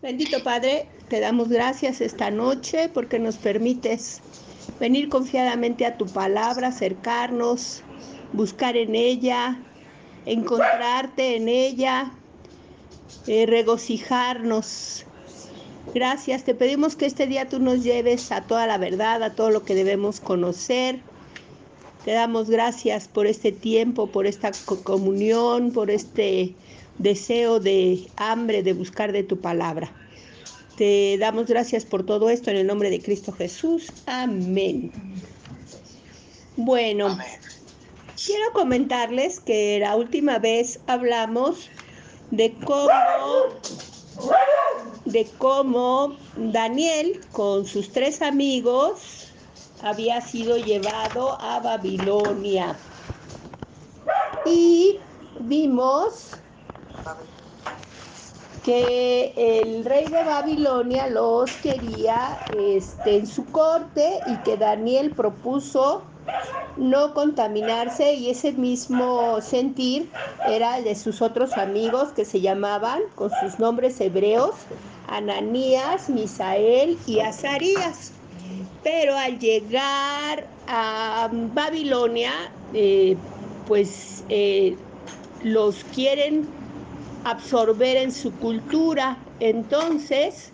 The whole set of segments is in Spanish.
Bendito Padre, te damos gracias esta noche porque nos permites venir confiadamente a tu palabra, acercarnos, buscar en ella, encontrarte en ella, regocijarnos. Gracias, te pedimos que este día tú nos lleves a toda la verdad, a todo lo que debemos conocer. Te damos gracias por este tiempo, por esta comunión, por este deseo de hambre de buscar de tu palabra. Te damos gracias por todo esto en el nombre de Cristo Jesús. Amén. Bueno, amén. Quiero comentarles que la última vez hablamos de cómo Daniel con sus 3 amigos había sido llevado a Babilonia. Y vimos que el rey de Babilonia los quería en su corte y que Daniel propuso no contaminarse, y ese mismo sentir era el de sus otros amigos que se llamaban con sus nombres hebreos Ananías, Misael y Azarías. Pero al llegar a Babilonia, los quieren absorber en su cultura. Entonces,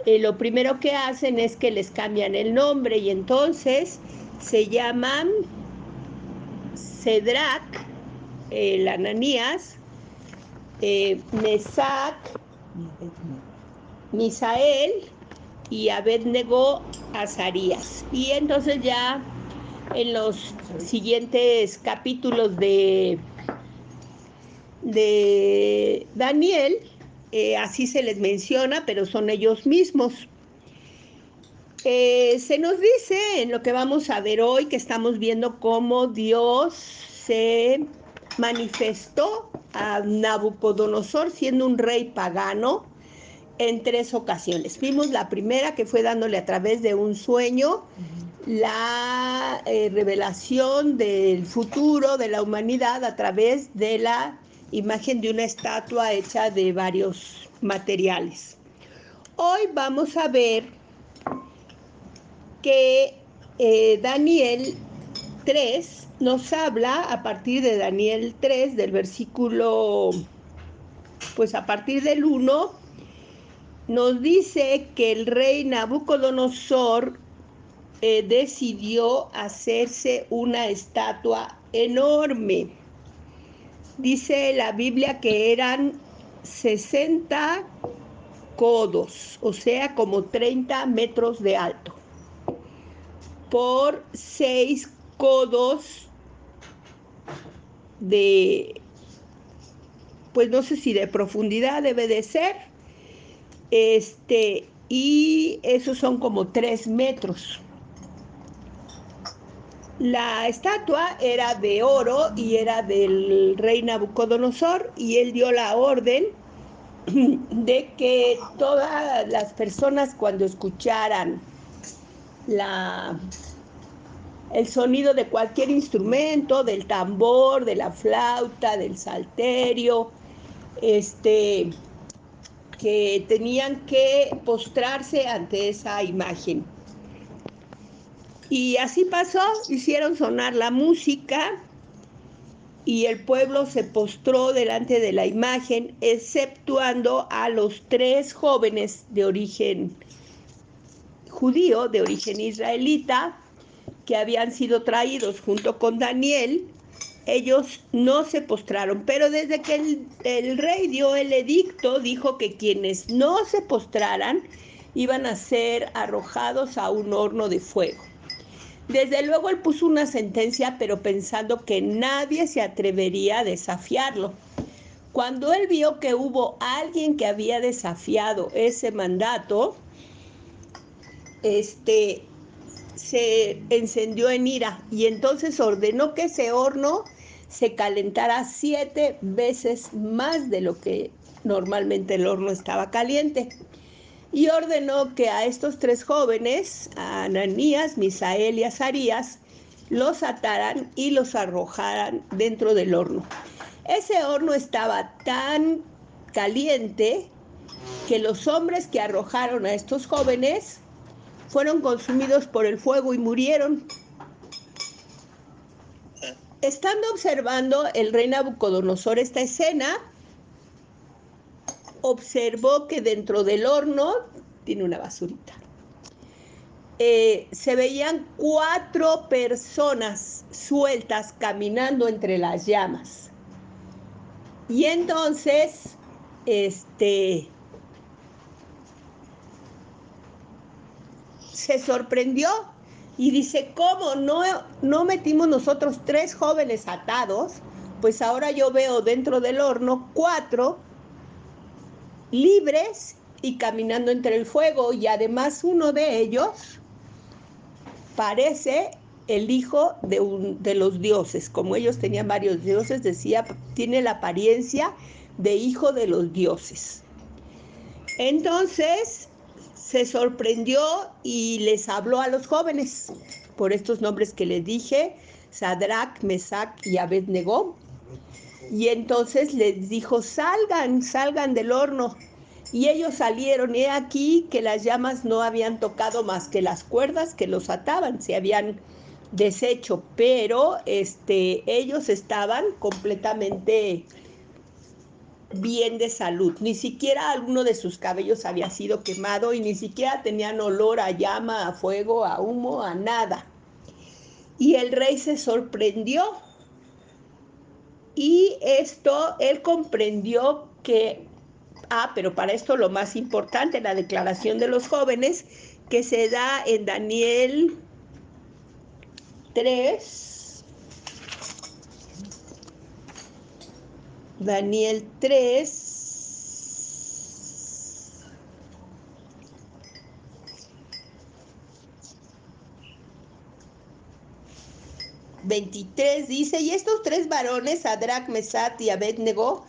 lo primero que hacen es que les cambian el nombre y entonces se llaman Cedrac, el Ananías, Mesac, Misael y Abednego, Azarías. Y entonces ya en los siguientes capítulos de Daniel, así se les menciona, pero son ellos mismos. Se nos dice en lo que vamos a ver hoy, que estamos viendo cómo Dios se manifestó a Nabucodonosor siendo un rey pagano en 3 ocasiones. Vimos la primera, que fue dándole a través de un sueño la revelación del futuro de la humanidad a través de la imagen de una estatua hecha de varios materiales. Hoy vamos a ver que Daniel 3 nos habla a partir de Daniel 3, del versículo, pues a partir del 1, nos dice que el rey Nabucodonosor decidió hacerse una estatua enorme. Dice la Biblia que eran 60 codos, o sea, como 30 metros de alto, por 6 codos de, pues no sé si de profundidad debe de ser, y esos son como 3 metros. La estatua era de oro y era del rey Nabucodonosor, y él dio la orden de que todas las personas, cuando escucharan el sonido de cualquier instrumento, del tambor, de la flauta, del salterio, que tenían que postrarse ante esa imagen. Y así pasó, hicieron sonar la música y el pueblo se postró delante de la imagen, exceptuando a los 3 jóvenes de origen judío, de origen israelita, que habían sido traídos junto con Daniel. Ellos no se postraron, pero desde que el rey dio el edicto, dijo que quienes no se postraran iban a ser arrojados a un horno de fuego. Desde luego él puso una sentencia, pero pensando que nadie se atrevería a desafiarlo. Cuando él vio que hubo alguien que había desafiado ese mandato, se encendió en ira y entonces ordenó que ese horno se calentara 7 veces más de lo que normalmente el horno estaba caliente. Y ordenó que a estos 3 jóvenes, a Ananías, Misael y Azarías, los ataran y los arrojaran dentro del horno. Ese horno estaba tan caliente que los hombres que arrojaron a estos jóvenes fueron consumidos por el fuego y murieron. Estando observando el rey Nabucodonosor esta escena, observó que dentro del horno, tiene una basurita, se veían 4 personas sueltas caminando entre las llamas. Y entonces, se sorprendió y dice, ¿cómo no metimos nosotros 3 jóvenes atados? Pues ahora yo veo dentro del horno 4 libres y caminando entre el fuego, y además uno de ellos parece el hijo de los dioses. Como ellos tenían varios dioses, decía, tiene la apariencia de hijo de los dioses. Entonces se sorprendió y les habló a los jóvenes por estos nombres que les dije, Sadrac, Mesac y Abed-Negó. Y entonces les dijo, salgan del horno. Y ellos salieron, y he aquí que las llamas no habían tocado más que las cuerdas que los ataban, se habían deshecho, pero ellos estaban completamente bien de salud. Ni siquiera alguno de sus cabellos había sido quemado y ni siquiera tenían olor a llama, a fuego, a humo, a nada. Y el rey se sorprendió. Y él comprendió que, pero para esto lo más importante, la declaración de los jóvenes, que se da en Daniel 3, Daniel 3, ...23 dice, y estos 3 varones, Sadrac, Mesach y Abed-Negó,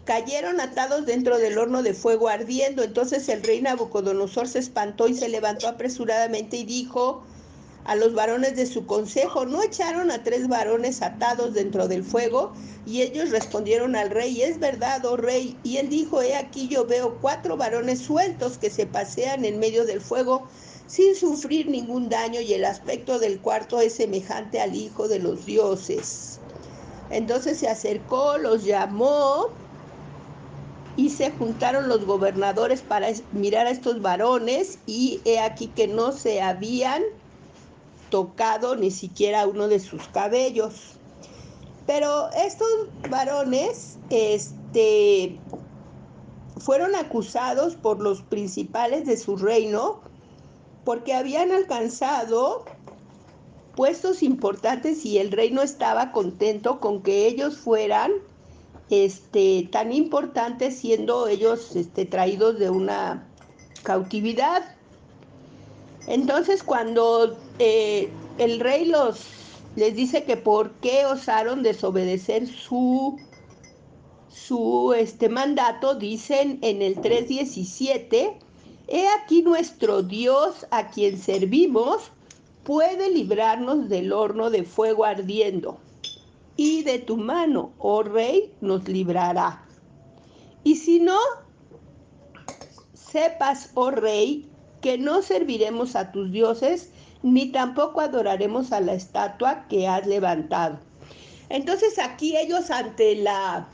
cayeron atados dentro del horno de fuego ardiendo. Entonces el rey Nabucodonosor se espantó y se levantó apresuradamente y dijo a los varones de su consejo, ¿no echaron a 3 varones atados dentro del fuego? Y ellos respondieron al rey, es verdad, oh rey. Y él dijo, he aquí yo veo 4 varones sueltos que se pasean en medio del fuego sin sufrir ningún daño, y el aspecto del cuarto es semejante al hijo de los dioses. Entonces se acercó, los llamó, y se juntaron los gobernadores para mirar a estos varones, y he aquí que no se habían tocado ni siquiera uno de sus cabellos. Pero estos varones fueron acusados por los principales de su reino porque habían alcanzado puestos importantes, y el rey no estaba contento con que ellos fueran tan importantes, siendo ellos traídos de una cautividad. Entonces, cuando el rey les dice que por qué osaron desobedecer su mandato, dicen en el 3:17, he aquí nuestro Dios a quien servimos puede librarnos del horno de fuego ardiendo, y de tu mano, oh rey, nos librará. Y si no, sepas, oh rey, que no serviremos a tus dioses, ni tampoco adoraremos a la estatua que has levantado. Entonces aquí ellos ante la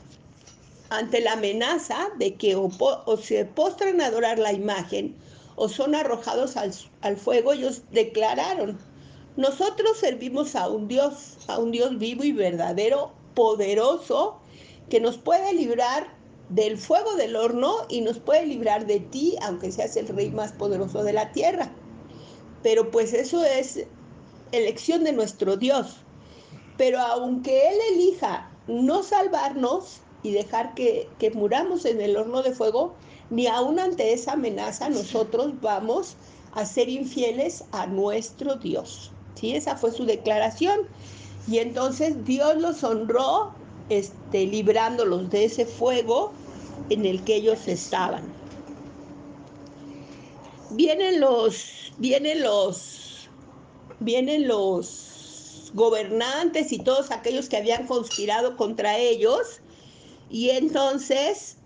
amenaza de que o se postran a adorar la imagen o son arrojados al fuego, ellos declararon, nosotros servimos a un Dios vivo y verdadero, poderoso, que nos puede librar del fuego del horno y nos puede librar de ti, aunque seas el rey más poderoso de la tierra. Pero pues eso es elección de nuestro Dios. Pero aunque Él elija no salvarnos y dejar que muramos en el horno de fuego, ni aún ante esa amenaza nosotros vamos a ser infieles a nuestro Dios. ¿Sí? Esa fue su declaración. Y entonces Dios los honró, librándolos de ese fuego en el que ellos estaban. Vienen los gobernantes y todos aquellos que habían conspirado contra ellos, y entonces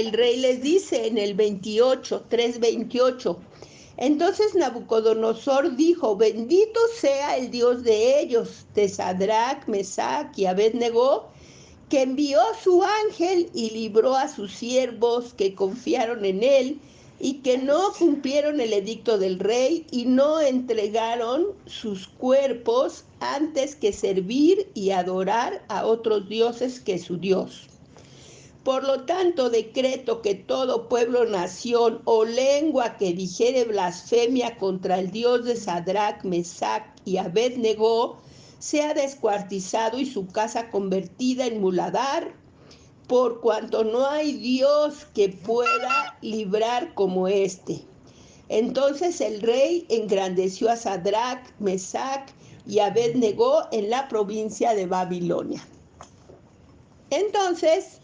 el rey les dice en el 3:28, entonces Nabucodonosor dijo, bendito sea el Dios de ellos, de Sadrach, Mesach y Abed-Negó, que envió su ángel y libró a sus siervos que confiaron en él y que no cumplieron el edicto del rey y no entregaron sus cuerpos antes que servir y adorar a otros dioses que su Dios. Por lo tanto, decreto que todo pueblo, nación o lengua que dijere blasfemia contra el Dios de Sadrach, Mesach y Abed-Negó sea descuartizado y su casa convertida en muladar, por cuanto no hay Dios que pueda librar como este. Entonces el rey engrandeció a Sadrach, Mesach y Abed-Negó en la provincia de Babilonia. Entonces,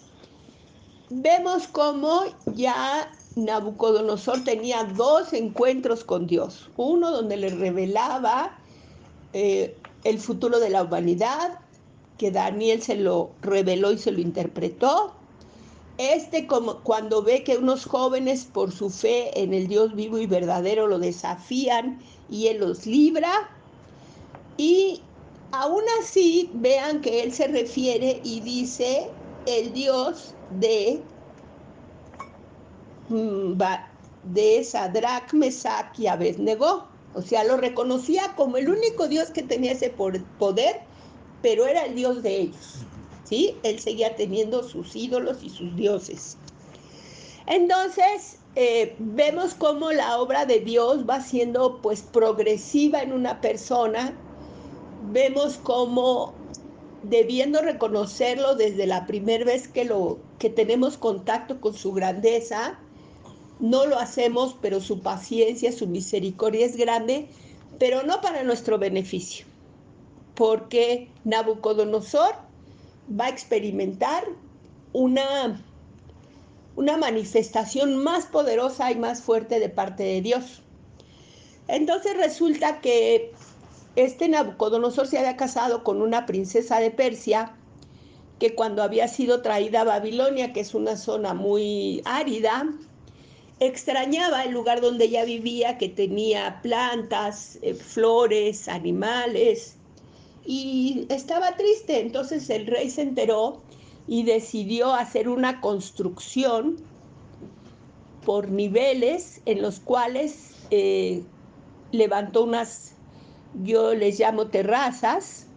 vemos cómo ya Nabucodonosor tenía dos encuentros con Dios. Uno donde le revelaba el futuro de la humanidad, que Daniel se lo reveló y se lo interpretó. Como cuando ve que unos jóvenes por su fe en el Dios vivo y verdadero lo desafían y él los libra. Y aún así vean que él se refiere y dice el Dios de Sadrach, Mesach y Abed-Negó. O sea, lo reconocía como el único Dios que tenía ese poder, pero era el Dios de ellos, ¿sí? Él seguía teniendo sus ídolos y sus dioses. Entonces, vemos cómo la obra de Dios va siendo pues progresiva en una persona. Vemos cómo, debiendo reconocerlo desde la primera vez que tenemos contacto con su grandeza, no lo hacemos, pero su paciencia, su misericordia es grande, pero no para nuestro beneficio, porque Nabucodonosor va a experimentar una manifestación más poderosa y más fuerte de parte de Dios. Entonces resulta que Nabucodonosor se había casado con una princesa de Persia, que cuando había sido traída a Babilonia, que es una zona muy árida, extrañaba el lugar donde ella vivía, que tenía plantas, flores, animales, y estaba triste. Entonces el rey se enteró y decidió hacer una construcción por niveles en los cuales levantó unas, yo les llamo terrazas,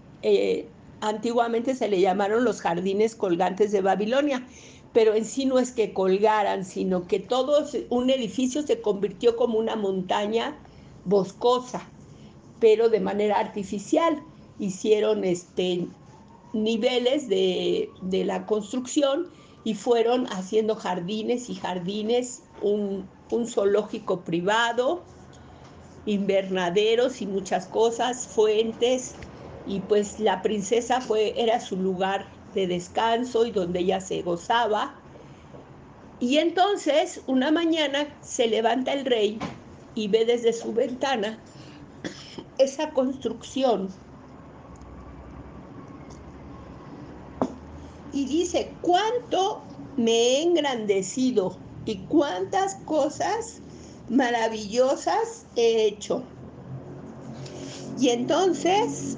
antiguamente se le llamaron los jardines colgantes de Babilonia, pero en sí no es que colgaran, sino que un edificio se convirtió como una montaña boscosa, pero de manera artificial. Hicieron niveles de la construcción y fueron haciendo jardines y jardines, un zoológico privado, invernaderos y muchas cosas, fuentes, y pues la princesa era su lugar de descanso y donde ella se gozaba. Y entonces una mañana se levanta el rey y ve desde su ventana esa construcción y dice, cuánto me he engrandecido y cuántas cosas maravillosas he hecho. Y entonces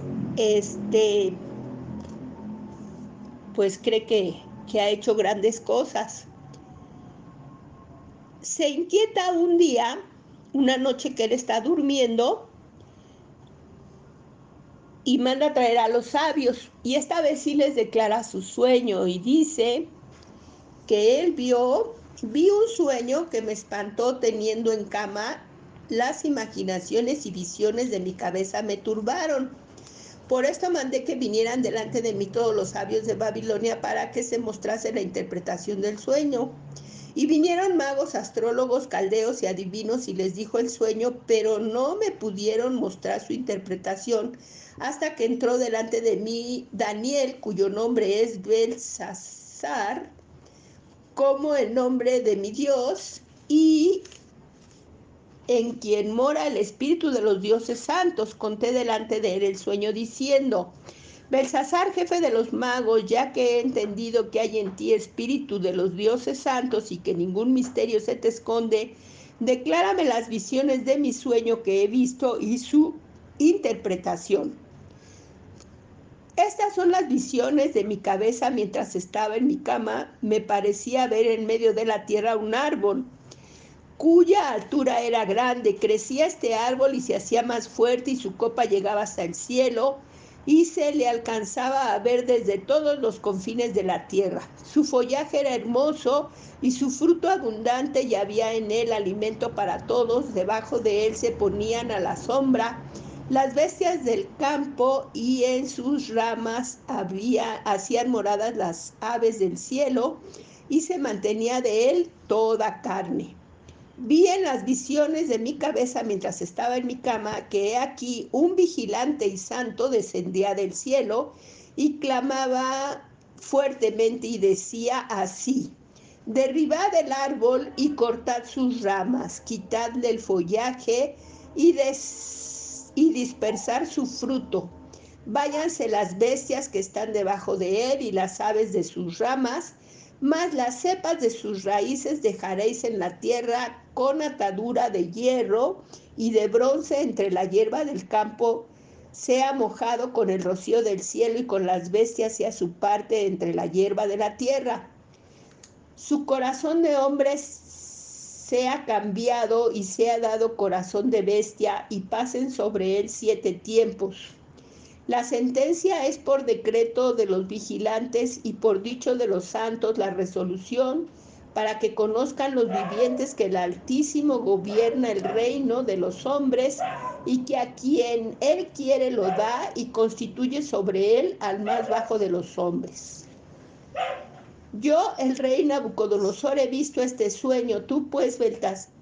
pues cree que ha hecho grandes cosas. Se inquieta un día, una noche que él está durmiendo, y manda a traer a los sabios, y esta vez sí les declara su sueño, y dice que él vi un sueño que me espantó teniendo en cama, las imaginaciones y visiones de mi cabeza me turbaron. Por esto mandé que vinieran delante de mí todos los sabios de Babilonia para que se mostrase la interpretación del sueño. Y vinieron magos, astrólogos, caldeos y adivinos y les dijo el sueño, pero no me pudieron mostrar su interpretación hasta que entró delante de mí Daniel, cuyo nombre es Belsasar, como el nombre de mi Dios, y en quien mora el espíritu de los dioses santos. Conté delante de él el sueño diciendo, Belsasar, jefe de los magos, ya que he entendido que hay en ti espíritu de los dioses santos y que ningún misterio se te esconde, declárame las visiones de mi sueño que he visto y su interpretación. Estas son las visiones de mi cabeza mientras estaba en mi cama. Me parecía ver en medio de la tierra un árbol, cuya altura era grande. Crecía este árbol y se hacía más fuerte y su copa llegaba hasta el cielo y se le alcanzaba a ver desde todos los confines de la tierra. Su follaje era hermoso y su fruto abundante y había en él alimento para todos. Debajo de él se ponían a la sombra las bestias del campo y en sus ramas hacían moradas las aves del cielo y se mantenía de él toda carne. Vi en las visiones de mi cabeza mientras estaba en mi cama que he aquí un vigilante y santo descendía del cielo y clamaba fuertemente y decía así: derribad el árbol y cortad sus ramas, quitadle el follaje y dispersar su fruto. Váyanse las bestias que están debajo de él y las aves de sus ramas, mas las cepas de sus raíces dejaréis en la tierra con atadura de hierro y de bronce entre la hierba del campo, sea mojado con el rocío del cielo y con las bestias sea su parte entre la hierba de la tierra. Su corazón de hombre sea cambiado y sea dado corazón de bestia y pasen sobre él 7 tiempos. La sentencia es por decreto de los vigilantes y por dicho de los santos la resolución, para que conozcan los vivientes que el Altísimo gobierna el reino de los hombres y que a quien él quiere lo da y constituye sobre él al más bajo de los hombres. Yo, el rey Nabucodonosor, he visto este sueño. Tú, pues,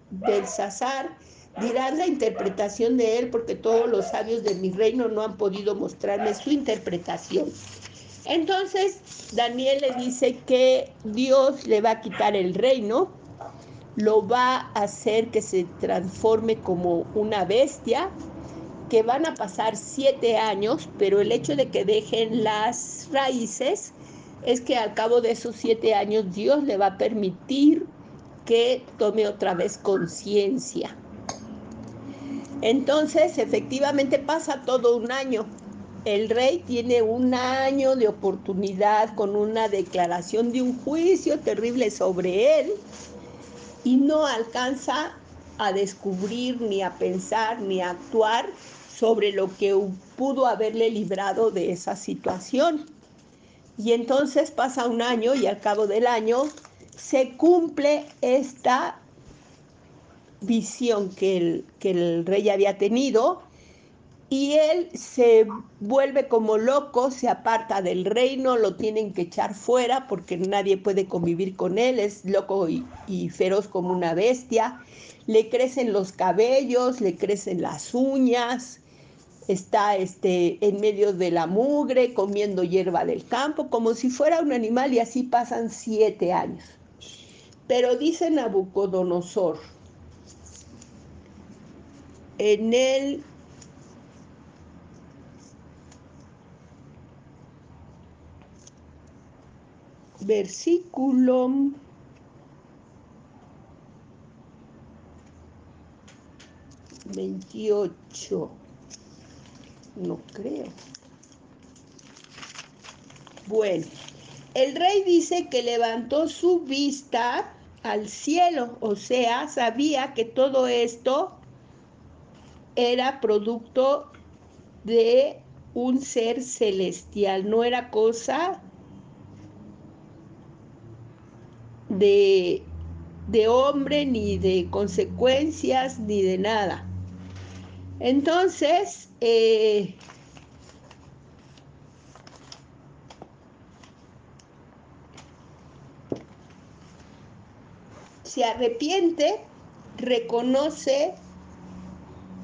Belsasar, dirás la interpretación de él, porque todos los sabios de mi reino no han podido mostrarme su interpretación. Entonces, Daniel le dice que Dios le va a quitar el reino, lo va a hacer que se transforme como una bestia, que van a pasar 7 años, pero el hecho de que dejen las raíces es que al cabo de esos 7 años Dios le va a permitir que tome otra vez conciencia. Entonces, efectivamente pasa todo un año. El rey tiene un año de oportunidad con una declaración de un juicio terrible sobre él y no alcanza a descubrir, ni a pensar, ni a actuar sobre lo que pudo haberle librado de esa situación. Y entonces pasa un año y al cabo del año se cumple esta visión que el rey había tenido y él se vuelve como loco, se aparta del reino, lo tienen que echar fuera porque nadie puede convivir con él, es loco y feroz como una bestia, le crecen los cabellos, le crecen las uñas, está en medio de la mugre, comiendo hierba del campo, como si fuera un animal, y así pasan 7 años. Pero dice Nabucodonosor, en el versículo 28, no creo. Bueno, el rey dice que levantó su vista al cielo, o sea, sabía que todo esto era producto de un ser celestial, no era cosa de hombre, ni de consecuencias, ni de nada. Entonces, se arrepiente, reconoce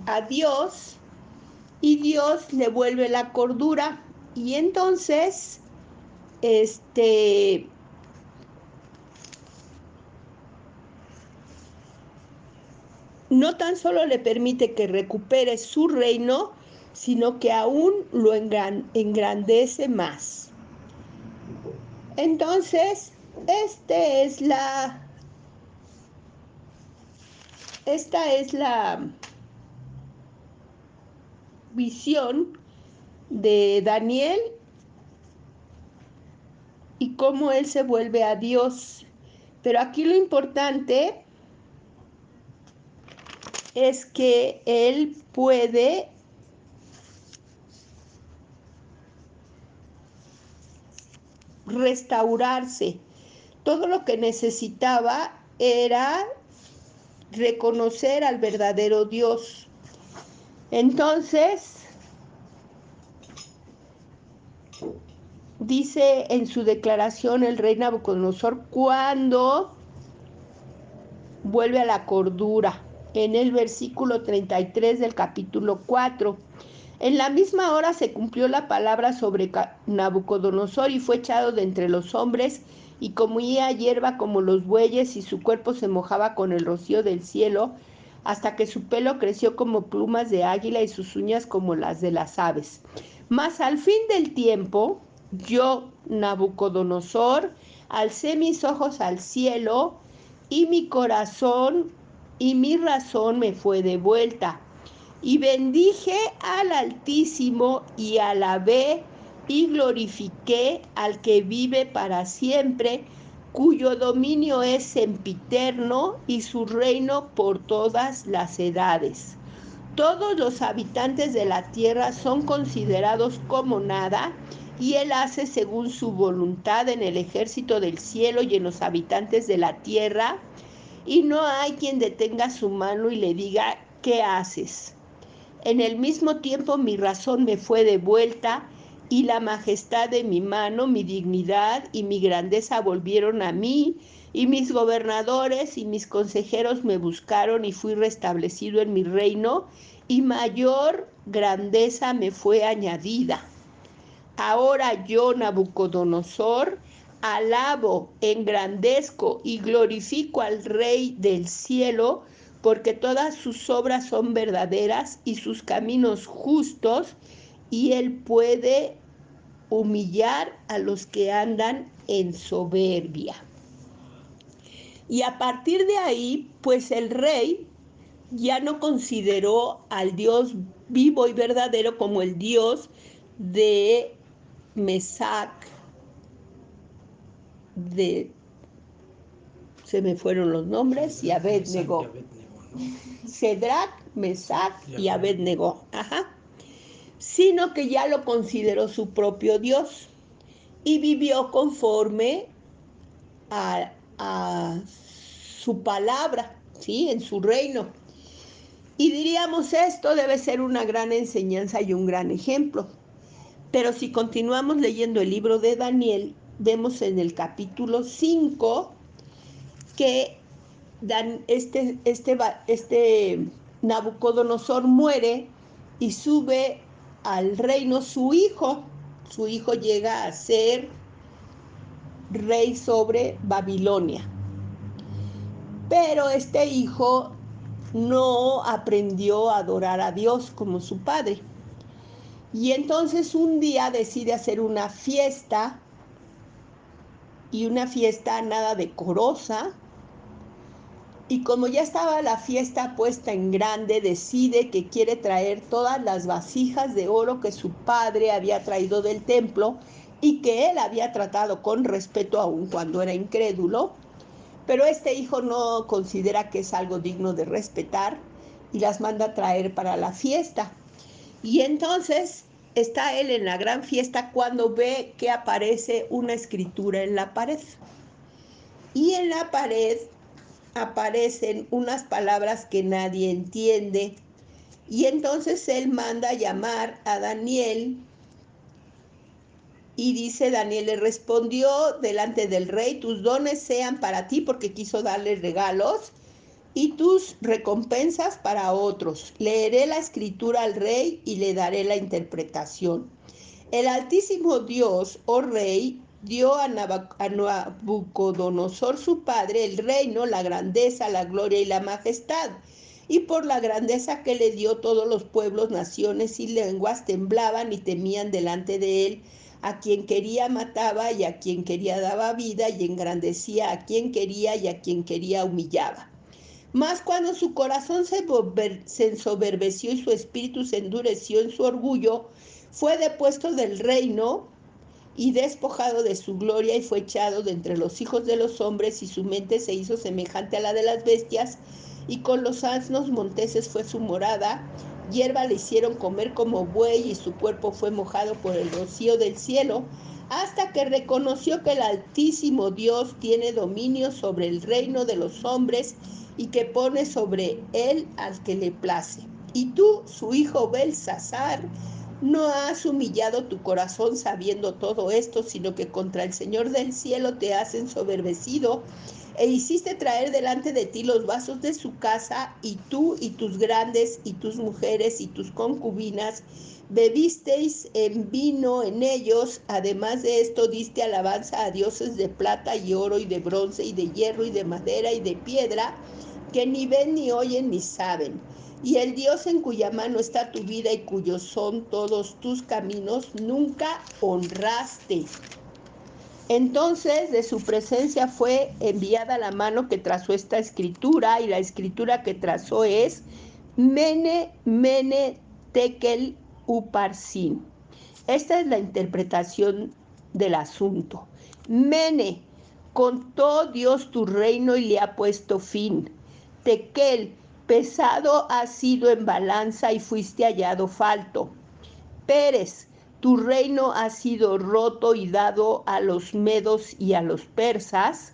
a Dios y Dios le vuelve la cordura y entonces no tan solo le permite que recupere su reino, sino que aún lo engrandece más. Entonces, esta es la visión de Daniel y cómo él se vuelve a Dios. Pero aquí lo importante es que él puede restaurarse. Todo lo que necesitaba era reconocer al verdadero Dios. Entonces, dice en su declaración el rey Nabucodonosor cuando vuelve a la cordura, en el versículo 33 del capítulo 4. En la misma hora se cumplió la palabra sobre Nabucodonosor y fue echado de entre los hombres y comía hierba como los bueyes y su cuerpo se mojaba con el rocío del cielo hasta que su pelo creció como plumas de águila y sus uñas como las de las aves. Mas al fin del tiempo, yo, Nabucodonosor, alcé mis ojos al cielo y mi corazón y mi razón me fue de vuelta. Y bendije al Altísimo y alabé y glorifiqué al que vive para siempre, cuyo dominio es sempiterno y su reino por todas las edades. Todos los habitantes de la tierra son considerados como nada, y él hace según su voluntad en el ejército del cielo y en los habitantes de la tierra, y no hay quien detenga su mano y le diga, ¿qué haces? En el mismo tiempo mi razón me fue de vuelta y la majestad de mi mano, mi dignidad y mi grandeza volvieron a mí, y mis gobernadores y mis consejeros me buscaron y fui restablecido en mi reino y mayor grandeza me fue añadida. Ahora yo, Nabucodonosor, alabo, engrandezco y glorifico al Rey del cielo, porque todas sus obras son verdaderas y sus caminos justos, y él puede humillar a los que andan en soberbia. Y a partir de ahí, pues el rey ya no consideró al Dios vivo y verdadero como el Dios de Mesac, se me fueron los nombres, y Abednego. Cedrac, Mesac y Abednego. Sino que ya lo consideró su propio Dios y vivió conforme a su palabra, ¿sí? En su reino. Y diríamos, esto debe ser una gran enseñanza y un gran ejemplo. Pero si continuamos leyendo el libro de Daniel, vemos en el capítulo 5 que este Nabucodonosor muere y sube al reino su hijo. Su hijo llega a ser rey sobre Babilonia. Pero este hijo no aprendió a adorar a Dios como su padre. Y entonces un día decide hacer una fiesta, y una fiesta nada decorosa. Y como ya estaba la fiesta puesta en grande, decide que quiere traer todas las vasijas de oro que su padre había traído del templo y que él había tratado con respeto aun cuando era incrédulo. Pero este hijo no considera que es algo digno de respetar y las manda a traer para la fiesta. Y entonces está él en la gran fiesta cuando ve que aparece una escritura en la pared. Y en la pared aparecen unas palabras que nadie entiende. Y entonces él manda llamar a Daniel. Y dice, Daniel le respondió delante del rey, tus dones sean para ti, porque quiso darle regalos, y tus recompensas para otros. Leeré la escritura al rey y le daré la interpretación. El Altísimo Dios, oh rey, dio a Nabucodonosor su padre el reino, la grandeza, la gloria y la majestad. y por la grandeza que le dio, todos los pueblos, naciones y lenguas temblaban y temían delante de él. A quien quería mataba, y a quien quería daba vida, y engrandecía a quien quería, y a quien quería humillaba. Mas cuando su corazón se ensoberbeció y su espíritu se endureció en su orgullo, fue depuesto del reino y despojado de su gloria, y fue echado de entre los hijos de los hombres, y su mente se hizo semejante a la de las bestias, y con los asnos monteses fue su morada. Hierba le hicieron comer como buey, y su cuerpo fue mojado por el rocío del cielo, hasta que reconoció que el Altísimo Dios tiene dominio sobre el reino de los hombres, y que pone sobre él al que le place. Y tú, su hijo Belsasar, no has humillado tu corazón sabiendo todo esto, sino que contra el Señor del cielo te has ensoberbecido, e hiciste traer delante de ti los vasos de su casa, y tú y tus grandes y tus mujeres y tus concubinas bebisteis en vino en ellos. Además de esto diste alabanza a dioses de plata y oro y de bronce y de hierro y de madera y de piedra, que ni ven ni oyen ni saben. Y el Dios en cuya mano está tu vida y cuyos son todos tus caminos, nunca honraste. Entonces de su presencia fue enviada la mano que trazó esta escritura, y la escritura que trazó es Mene, Mene, Tekel, Uparsin. Esta es la interpretación del asunto. Mene, contó Dios tu reino y le ha puesto fin. Tekel, pesado has sido en balanza y fuiste hallado falto. Pérez, tu reino ha sido roto y dado a los medos y a los persas.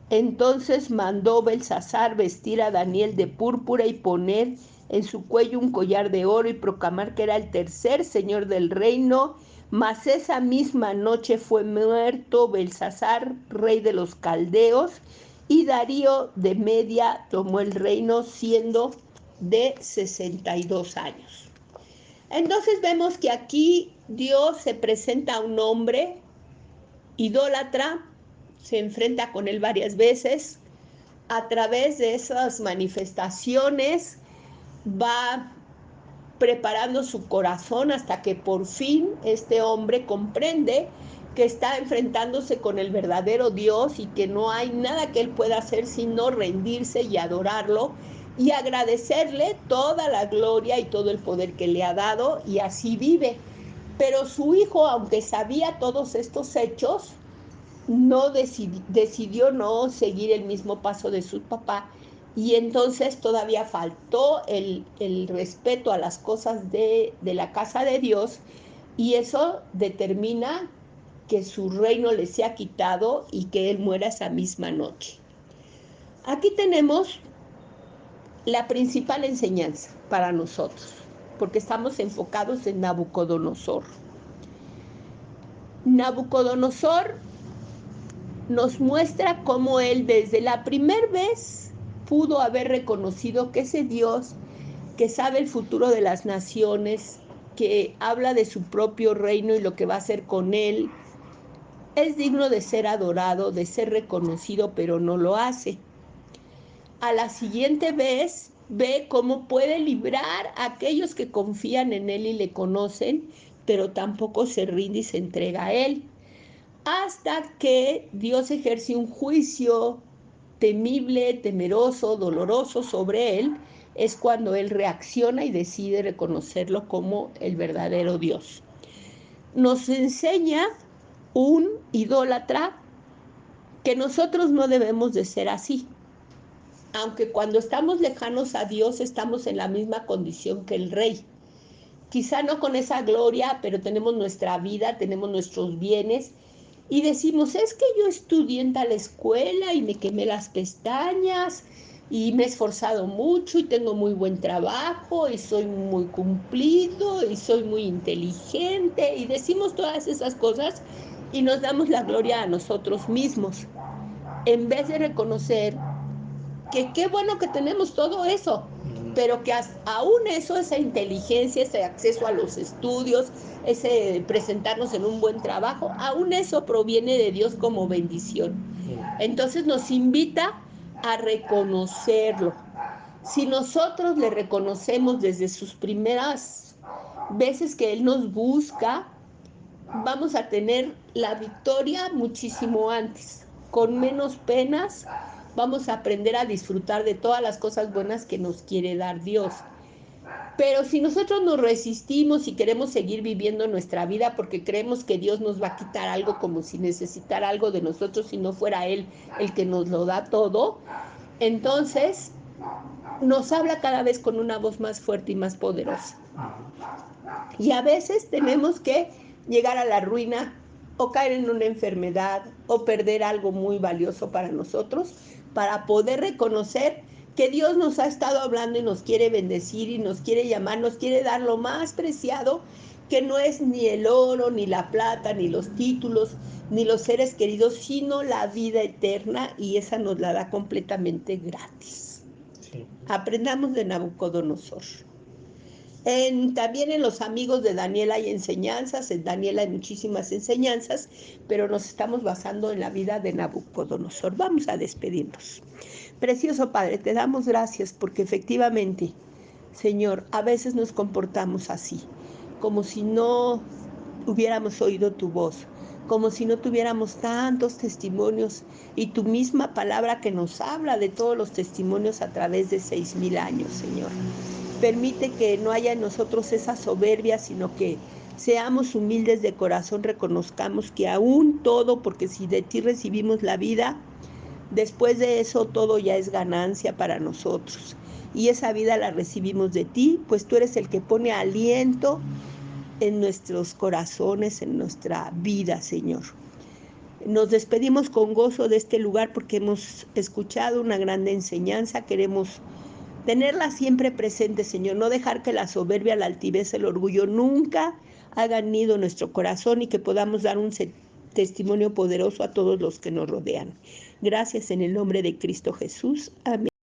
Entonces mandó Belsasar vestir a Daniel de púrpura y poner en su cuello un collar de oro, y proclamar que era el tercer señor del reino. Mas esa misma noche fue muerto Belsasar, rey de los caldeos, y Darío de Media tomó el reino siendo de 62 años. Entonces vemos que aquí Dios se presenta a un hombre idólatra, se enfrenta con él varias veces. A través de esas manifestaciones va preparando su corazón hasta que por fin este hombre comprende que está enfrentándose con el verdadero Dios, y que no hay nada que él pueda hacer sino rendirse y adorarlo y agradecerle toda la gloria y todo el poder que le ha dado, y así vive. Pero su hijo, aunque sabía todos estos hechos, no decidió no seguir el mismo paso de su papá, y entonces todavía faltó el respeto a las cosas de la casa de Dios, y eso determina que su reino le sea quitado y que él muera esa misma noche. Aquí tenemos la principal enseñanza para nosotros, porque estamos enfocados en Nabucodonosor. Nabucodonosor nos muestra cómo él desde la primera vez pudo haber reconocido que ese Dios que sabe el futuro de las naciones, que habla de su propio reino y lo que va a hacer con él, es digno de ser adorado, de ser reconocido, pero no lo hace. A la siguiente vez ve cómo puede librar a aquellos que confían en él y le conocen, pero tampoco se rinde y se entrega a él. Hasta que Dios ejerce un juicio temible, temeroso, doloroso sobre él, es cuando él reacciona y decide reconocerlo como el verdadero Dios. Nos enseña un idólatra que nosotros no debemos de ser así. Aunque cuando estamos lejanos a Dios estamos en la misma condición que el rey. Quizá no con esa gloria, pero tenemos nuestra vida, tenemos nuestros bienes, y decimos, es que yo estudié en tal escuela y me quemé las pestañas y me he esforzado mucho y tengo muy buen trabajo y soy muy cumplido y soy muy inteligente, y decimos todas esas cosas y nos damos la gloria a nosotros mismos, en vez de reconocer que qué bueno que tenemos todo eso, pero que aún eso, esa inteligencia, ese acceso a los estudios, ese presentarnos en un buen trabajo, aún eso proviene de Dios como bendición. Entonces nos invita a reconocerlo. Si nosotros le reconocemos desde sus primeras veces que Él nos busca, vamos a tener la victoria muchísimo antes. Con menos penas vamos a aprender a disfrutar de todas las cosas buenas que nos quiere dar Dios. Pero si nosotros nos resistimos y queremos seguir viviendo nuestra vida porque creemos que Dios nos va a quitar algo, como si necesitara algo de nosotros y no fuera Él el que nos lo da todo, entonces nos habla cada vez con una voz más fuerte y más poderosa. Y a veces tenemos que llegar a la ruina o caer en una enfermedad o perder algo muy valioso para nosotros para poder reconocer que Dios nos ha estado hablando y nos quiere bendecir y nos quiere llamar, nos quiere dar lo más preciado, que no es ni el oro, ni la plata, ni los títulos, ni los seres queridos, sino la vida eterna, y esa nos la da completamente gratis. Sí. Aprendamos de Nabucodonosor. También en los amigos de Daniel hay enseñanzas, en Daniel hay muchísimas enseñanzas, pero nos estamos basando en la vida de Nabucodonosor. Vamos a despedirnos. Precioso Padre, te damos gracias porque efectivamente, Señor, a veces nos comportamos así, como si no hubiéramos oído tu voz, como si no tuviéramos tantos testimonios y tu misma palabra que nos habla de todos los testimonios a través de 6,000 años, Señor. Permite que no haya en nosotros esa soberbia, sino que seamos humildes de corazón, reconozcamos que aún todo, porque si de ti recibimos la vida, después de eso todo ya es ganancia para nosotros. Y esa vida la recibimos de ti, pues tú eres el que pone aliento en nuestros corazones, en nuestra vida, Señor. Nos despedimos con gozo de este lugar porque hemos escuchado una gran enseñanza. Queremos tenerla siempre presente, Señor, no dejar que la soberbia, la altivez, el orgullo nunca hagan nido en nuestro corazón y que podamos dar un testimonio poderoso a todos los que nos rodean. Gracias en el nombre de Cristo Jesús. Amén.